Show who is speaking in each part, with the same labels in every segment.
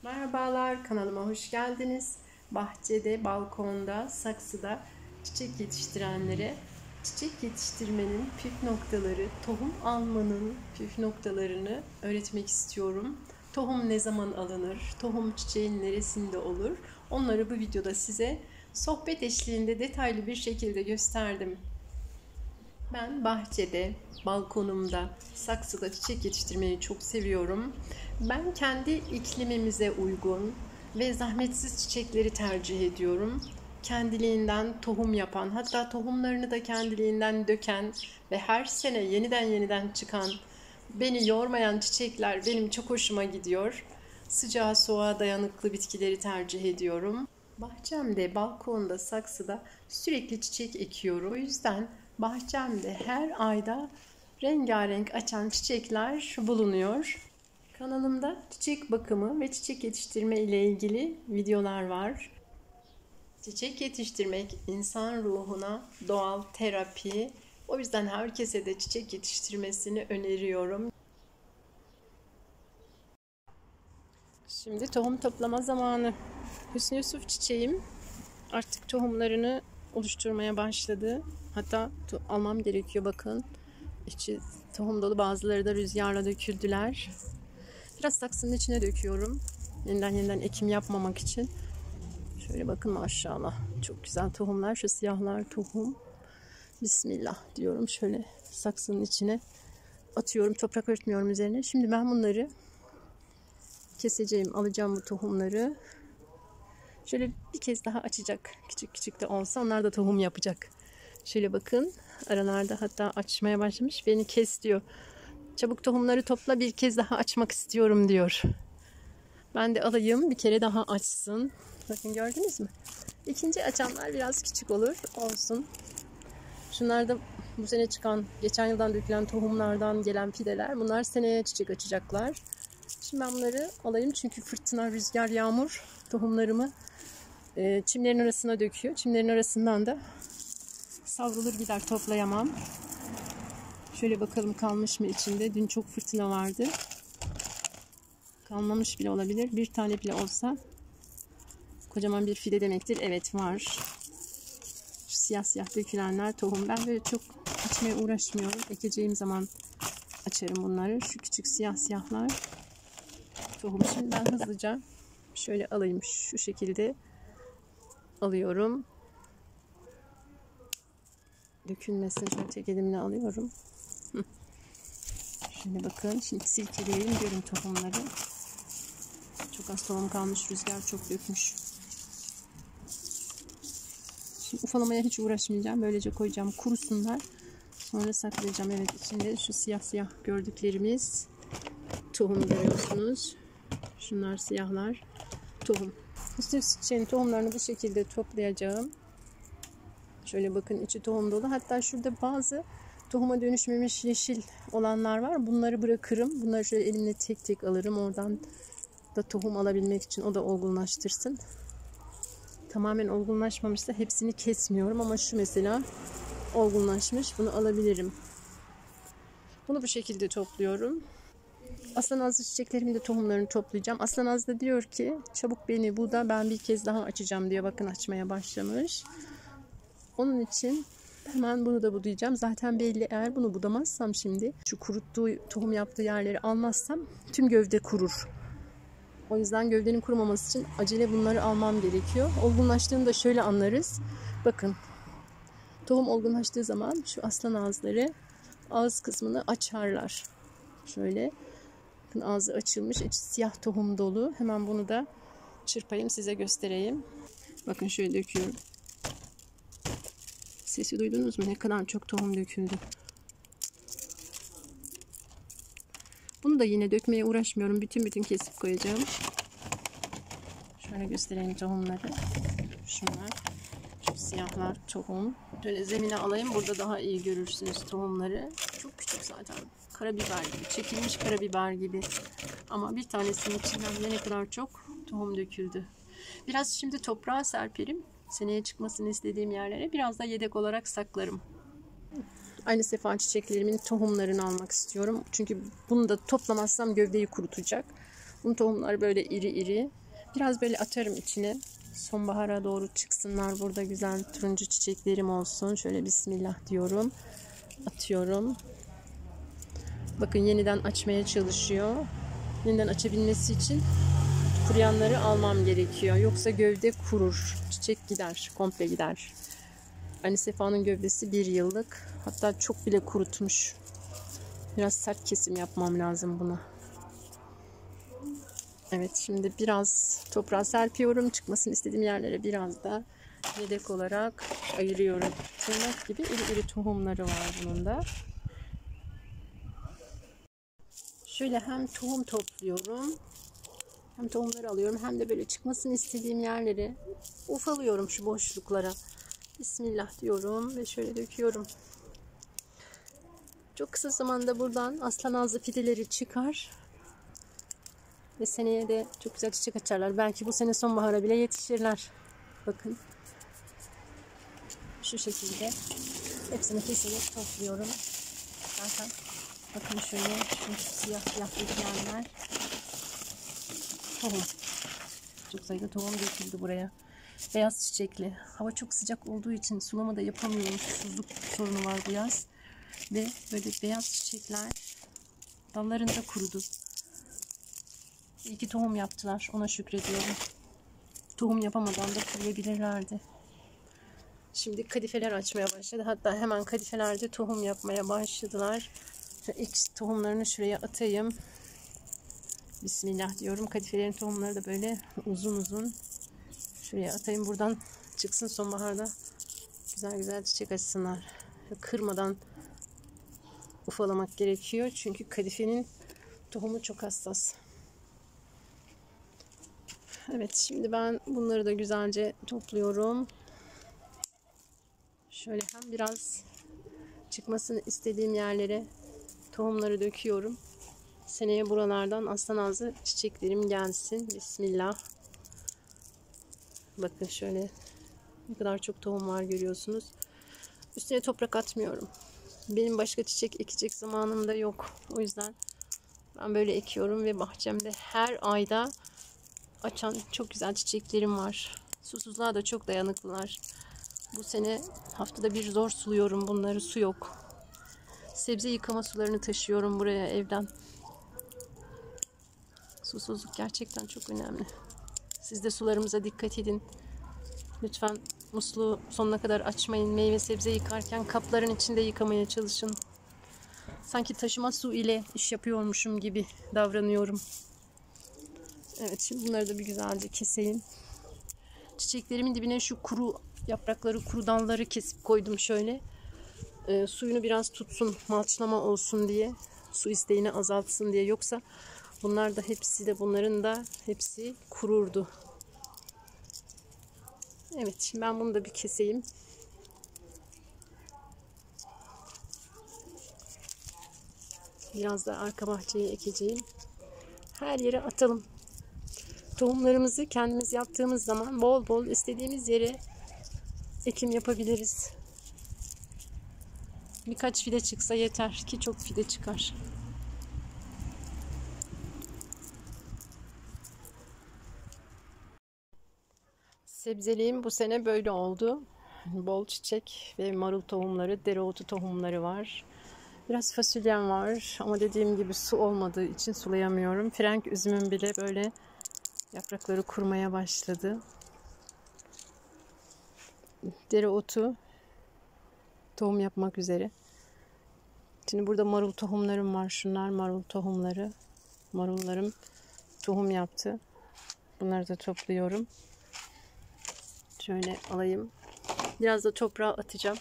Speaker 1: Merhabalar, kanalıma hoş geldiniz. Bahçede, balkonda, saksıda çiçek yetiştirenlere çiçek yetiştirmenin püf noktaları, tohum almanın püf noktalarını öğretmek istiyorum. Tohum ne zaman alınır, tohum çiçeğin neresinde olur? Onları bu videoda size sohbet eşliğinde detaylı bir şekilde gösterdim. Ben bahçede, balkonumda, saksıda çiçek yetiştirmeyi çok seviyorum. Ben kendi iklimimize uygun ve zahmetsiz çiçekleri tercih ediyorum. Kendiliğinden tohum yapan, hatta tohumlarını da kendiliğinden döken ve her sene yeniden çıkan, beni yormayan çiçekler benim çok hoşuma gidiyor. Sıcağa soğuğa dayanıklı bitkileri tercih ediyorum. Bahçemde, balkonda, saksıda sürekli çiçek ekiyorum. O yüzden bahçemde her ayda rengarenk açan çiçekler bulunuyor. Kanalımda çiçek bakımı ve çiçek yetiştirme ile ilgili videolar var. Çiçek yetiştirmek insan ruhuna doğal terapi. O yüzden herkese de çiçek yetiştirmesini öneriyorum. Şimdi tohum toplama zamanı. Hüsnü Yusuf çiçeğim artık tohumlarını oluşturmaya başladı. Hatta almam gerekiyor, bakın. İçi tohum dolu, bazıları da rüzgarla döküldüler. Biraz saksının içine döküyorum. Yeniden ekim yapmamak için. Şöyle bakın, maşallah. Çok güzel tohumlar. Şu siyahlar tohum. Bismillah diyorum. Şöyle saksının içine atıyorum. Toprak örtmüyorum üzerine. Şimdi ben bunları keseceğim. Alacağım bu tohumları. Şöyle bir kez daha açacak. Küçük küçük de olsa onlar da tohum yapacak. Şöyle bakın. Aralarda hatta açmaya başlamış. Beni kes diyor. Çabuk tohumları topla, bir kez daha açmak istiyorum diyor. Ben de alayım, bir kere daha açsın. Bakın, gördünüz mü? İkinci açanlar biraz küçük olur. Olsun. Şunlar da bu sene çıkan, geçen yıldan dökülen tohumlardan gelen fideler. Bunlar seneye çiçek açacaklar. Şimdi ben bunları alayım çünkü fırtına, rüzgar, yağmur tohumlarımı çimlerin arasına döküyor. Çimlerin arasından da savrulur gider, toplayamam. Şöyle bakalım kalmış mı içinde. Dün çok fırtına vardı. Kalmamış bile olabilir. Bir tane bile olsa kocaman bir fide demektir. Evet, var. Şu siyah siyah dökülenler tohum. Ben böyle çok açmaya uğraşmıyorum. Ekeceğim zaman açarım bunları. Şu küçük siyah siyahlar tohum. Şimdi ben hızlıca şöyle alayım. Şu şekilde alıyorum. Dökülmesin. Şöyle tek elimle alıyorum. Şimdi bakın. Şimdi silkeleyelim. Görün tohumları. Çok az tohum kalmış. Rüzgar çok dökmüş. Şimdi ufalamaya hiç uğraşmayacağım. Böylece koyacağım. Kurusunlar. Sonra saklayacağım. Evet, içinde şu siyah siyah gördüklerimiz tohum, görüyorsunuz. Şunlar siyahlar. Tohum. Hüsnü çiçeğin tohumlarını bu şekilde toplayacağım. Şöyle bakın, içi tohum dolu. Hatta şurada bazı tohuma dönüşmemiş yeşil olanlar var. Bunları bırakırım. Bunları şöyle elimle tek tek alırım. Oradan da tohum alabilmek için, o da olgunlaştırsın. Tamamen olgunlaşmamışsa hepsini kesmiyorum ama şu mesela olgunlaşmış. Bunu alabilirim. Bunu bu şekilde topluyorum. Aslan ağzı çiçeklerimin de tohumlarını toplayacağım. Aslan ağzı da diyor ki çabuk beni buda, ben bir kez daha açacağım diyor. Bakın, açmaya başlamış. Onun için hemen bunu da budayacağım. Zaten belli, eğer bunu budamazsam şimdi, şu kuruttuğu tohum yaptığı yerleri almazsam tüm gövde kurur. O yüzden gövdenin kurumaması için acele bunları almam gerekiyor. Olgunlaştığını da şöyle anlarız. Bakın, tohum olgunlaştığı zaman şu aslan ağızları ağız kısmını açarlar. Şöyle bakın, ağzı açılmış, içi siyah tohum dolu. Hemen bunu da çırpayım, size göstereyim. Bakın, şöyle döküyorum. Sesi duydunuz mu? Ne kadar çok tohum döküldü. Bunu da yine dökmeye uğraşmıyorum. Bütün kesip koyacağım. Şöyle göstereyim tohumları. Şunlar. Şu siyahlar tohum. Şöyle zemine alayım. Burada daha iyi görürsünüz tohumları. Çok küçük zaten. Karabiber gibi. Çekilmiş karabiber gibi. Ama bir tanesinin içinden bile ne kadar çok tohum döküldü. Biraz şimdi toprağa serperim. Seneye çıkmasını istediğim yerlere. Biraz da yedek olarak saklarım. Aynı sefa çiçeklerimin tohumlarını almak istiyorum. Çünkü bunu da toplamazsam gövdeyi kurutacak. Bu tohumlar böyle iri iri. Biraz böyle atarım içine. Sonbahara doğru çıksınlar. Burada güzel turuncu çiçeklerim olsun. Şöyle bismillah diyorum. Atıyorum. Bakın yeniden açmaya çalışıyor. Yeniden açabilmesi için kuruyanları almam gerekiyor. Yoksa gövde kurur. Çiçek gider. Komple gider. Anisefa'nın gövdesi 1 yıllık. Hatta çok bile kurutmuş. Biraz sert kesim yapmam lazım buna. Evet, şimdi biraz toprağa serpiyorum. Çıkmasını istediğim yerlere biraz da yedek olarak ayırıyorum. Tırnak gibi iri iri tohumları var bunun da. Şöyle hem tohum topluyorum, hem tohumları alıyorum, hem de böyle çıkmasını istediğim yerleri ufalıyorum şu boşluklara. Bismillah diyorum ve şöyle döküyorum. Çok kısa zamanda buradan aslan ağzı fideleri çıkar. Ve seneye de çok güzel çiçek açarlar. Belki bu sene sonbahara bile yetişirler. Bakın. Şu şekilde hepsini keserek topluyorum. Zaten bakın şöyle şu siyah siyah dökülenler tohum. Çok sayıda tohum döküldü buraya. Beyaz çiçekli. Hava çok sıcak olduğu için sulama da yapamıyorum. Susuzluk sorunu var bu yaz. Ve böyle beyaz çiçekler dallarında kurudu. İyi ki tohum yaptılar. Ona şükrediyorum. Tohum yapamadan da kuruyabilirlerdi. Şimdi kadifeler açmaya başladı. Hatta hemen kadifelerde tohum yapmaya başladılar. İlk tohumlarını şuraya atayım. Bismillah diyorum. Kadifelerin tohumları da böyle uzun uzun şuraya atayım. Buradan çıksın sonbaharda. Güzel güzel çiçek açsınlar. Kırmadan ufalamak gerekiyor. Çünkü kadifenin tohumu çok hassas. Evet, şimdi ben bunları da güzelce topluyorum. Şöyle hem biraz çıkmasını istediğim yerlere tohumları döküyorum. Seneye buralardan aslan ağzı çiçeklerim gelsin. Bismillah. Bakın şöyle ne kadar çok tohum var görüyorsunuz. Üstüne toprak atmıyorum. Benim başka çiçek ekecek zamanım da yok. O yüzden ben böyle ekiyorum ve bahçemde her ayda açan çok güzel çiçeklerim var. Susuzluğa da çok dayanıklılar. Bu sene haftada bir zor suluyorum bunları. Su yok. Sebze yıkama sularını taşıyorum buraya evden. Susuzluk gerçekten çok önemli. Siz de sularımıza dikkat edin. Lütfen musluğu sonuna kadar açmayın. Meyve sebze yıkarken kapların içinde yıkamaya çalışın. Sanki taşıma su ile iş yapıyormuşum gibi davranıyorum. Evet, şimdi bunları da bir güzelce keseyim. Çiçeklerimin dibine şu kuru yaprakları, kuru dalları kesip koydum şöyle. Suyunu biraz tutsun, malçlama olsun diye. Su isteğini azaltsın diye. Yoksa bunlar da bunların da hepsi kururdu. Evet, şimdi ben bunu da bir keseyim. Biraz da arka bahçeye ekeceğim. Her yere atalım. Tohumlarımızı kendimiz yaptığımız zaman bol bol istediğimiz yere ekim yapabiliriz. Birkaç fide çıksa yeter ki çok fide çıkar. Sebzeliğim bu sene böyle oldu. Bol çiçek ve marul tohumları, dereotu tohumları var. Biraz fasulyem var ama dediğim gibi su olmadığı için sulayamıyorum. Frenk üzümüm bile böyle yaprakları kurumaya başladı. Dereotu tohum yapmak üzere. Şimdi burada marul tohumlarım var. Şunlar marul tohumları. Marullarım tohum yaptı. Bunları da topluyorum. Şöyle alayım. Biraz da toprağa atacağım.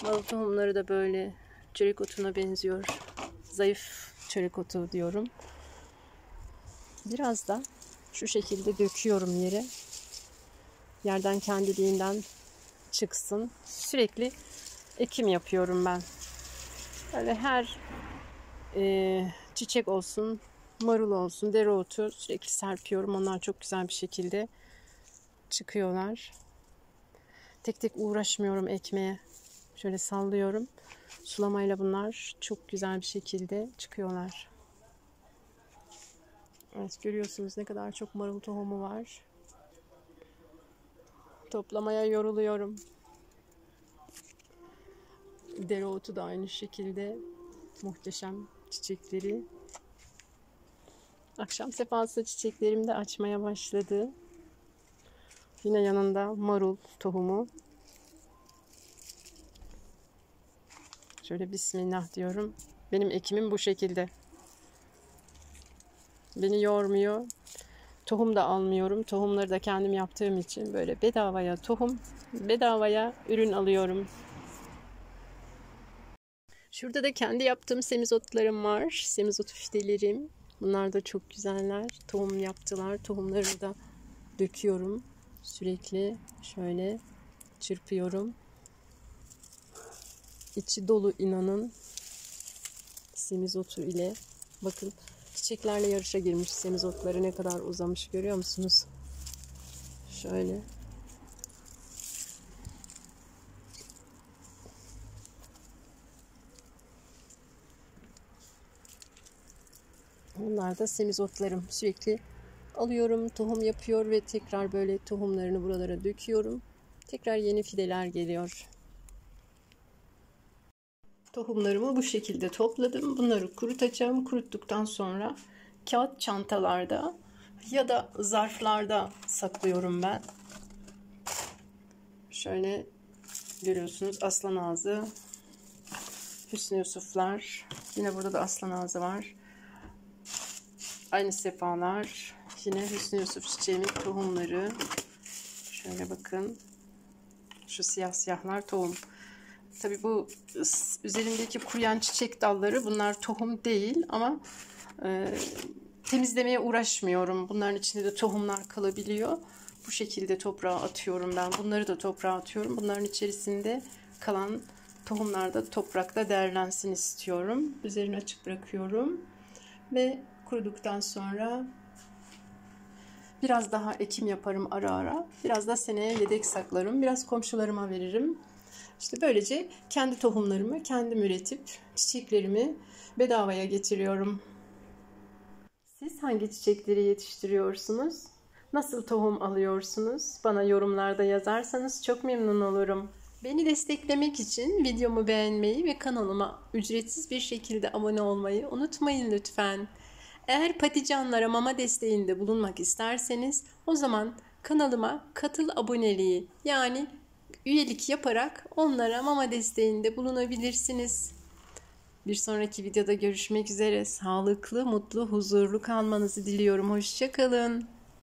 Speaker 1: Marul tohumları da böyle çörek otuna benziyor. Zayıf çörek otu diyorum. Biraz da şu şekilde döküyorum yere. Yerden kendiliğinden çıksın. Sürekli ekim yapıyorum ben. Böyle her çiçek olsun, marul olsun, dereotu sürekli serpiyorum. Onlar çok güzel bir şekilde çıkıyorlar. Tek tek uğraşmıyorum ekmeye. Şöyle sallıyorum. Sulamayla bunlar çok güzel bir şekilde çıkıyorlar. Evet, görüyorsunuz ne kadar çok marul tohumu var. Toplamaya yoruluyorum. Dereotu da aynı şekilde. Muhteşem çiçekleri. Akşam sefası çiçeklerim de açmaya başladı. Yine yanında marul tohumu. Şöyle bismillah diyorum. Benim ekimim bu şekilde. Beni yormuyor. Tohum da almıyorum. Tohumları da kendim yaptığım için böyle bedavaya tohum, bedavaya ürün alıyorum. Şurada da kendi yaptığım semizotlarım var. Semizot fidelerim. Bunlar da çok güzeller. Tohum yaptılar. Tohumları da döküyorum. Sürekli şöyle çırpıyorum. İçi dolu inanın semizotu ile. Bakın çiçeklerle yarışa girmiş semizotları ne kadar uzamış görüyor musunuz? Şöyle. Bunlar da semizotlarım. Sürekli alıyorum, tohum yapıyor ve tekrar böyle tohumlarını buralara döküyorum. Tekrar yeni fideler geliyor. Tohumlarımı bu şekilde topladım. Bunları kurutacağım. Kuruttuktan sonra kağıt çantalarda ya da zarflarda saklıyorum ben. Şöyle görüyorsunuz aslan ağzı, Hüsnü Yusuflar. Yine burada da aslan ağzı var. Aynı sefalar. Yine Hüsnü Yusuf çiçeğimin tohumları. Şöyle bakın. Şu siyah siyahlar tohum. Tabii bu üzerindeki kuruyan çiçek dalları bunlar tohum değil ama temizlemeye uğraşmıyorum. Bunların içinde de tohumlar kalabiliyor. Bu şekilde toprağa atıyorum ben. Bunları da toprağa atıyorum. Bunların içerisinde kalan tohumlar da toprakta değerlensin istiyorum. Üzerini açık bırakıyorum. Ve kuruduktan sonra biraz daha ekim yaparım ara ara. Biraz da seneye yedek saklarım. Biraz komşularıma veririm. İşte böylece kendi tohumlarımı kendim üretip çiçeklerimi bedavaya getiriyorum. Siz hangi çiçekleri yetiştiriyorsunuz? Nasıl tohum alıyorsunuz? Bana yorumlarda yazarsanız çok memnun olurum. Beni desteklemek için videomu beğenmeyi ve kanalıma ücretsiz bir şekilde abone olmayı unutmayın lütfen. Eğer paticanlara mama desteğinde bulunmak isterseniz o zaman kanalıma katıl aboneliği yani üyelik yaparak onlara mama desteğinde bulunabilirsiniz. Bir sonraki videoda görüşmek üzere. Sağlıklı, mutlu, huzurlu kalmanızı diliyorum. Hoşça kalın.